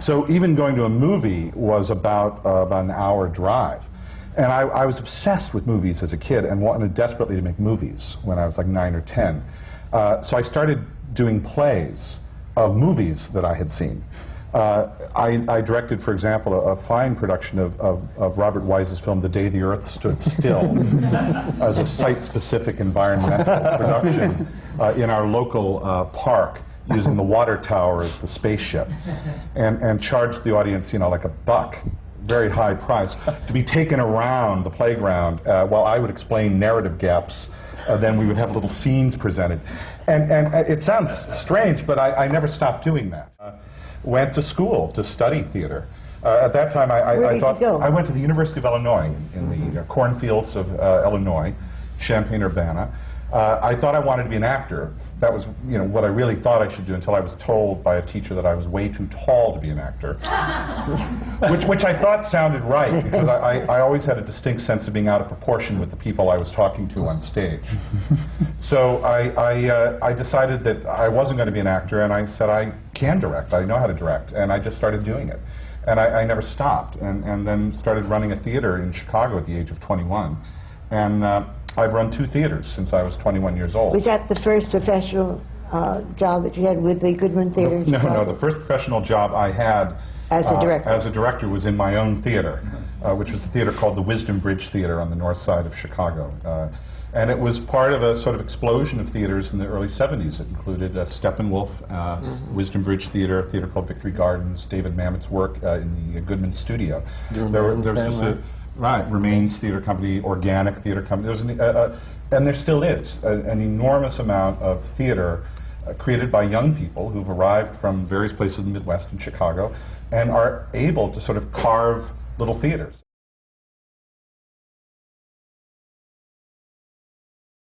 So even going to a movie was about an hour drive. And I was obsessed with movies as a kid and wanted desperately to make movies when I was like 9 or 10. So I started doing plays of movies that I had seen. I directed, for example, a fine production of Robert Wise's film The Day the Earth Stood Still as a site-specific environmental production in our local park, using the water tower as the spaceship, and charged the audience, you know, like $1, very high price, to be taken around the playground while I would explain narrative gaps. Then we would have little scenes presented. And it sounds strange, but I never stopped doing that. Went to school to study theater. At that time, I thought I went to the University of Illinois in the cornfields of Illinois, Champaign-Urbana. I thought I wanted to be an actor. That was, you know, what I really thought I should do until I was told by a teacher that I was way too tall to be an actor, which I thought sounded right, because I always had a distinct sense of being out of proportion with the people I was talking to on stage. So I decided that I wasn't going to be an actor, and I said I can direct. I know how to direct, and I just started doing it. And I never stopped, and then started running a theater in Chicago at the age of 21. And I've run 2 theaters since I was 21 years old. Was that the first professional job that you had with the Goodman Theater in Chicago? No, the first professional job I had as a director was in my own theater, which was a theater called the Wisdom Bridge Theater on the north side of Chicago. And it was part of a sort of explosion of theaters in the early 70s. It included Steppenwolf, Wisdom Bridge Theater, a theater called Victory Gardens, David Mamet's work in the Goodman studio. There was just Remains Theater Company, Organic Theater Company. There was and there still is an enormous amount of theater created by young people who've arrived from various places in the Midwest and Chicago and are able to sort of carve little theaters.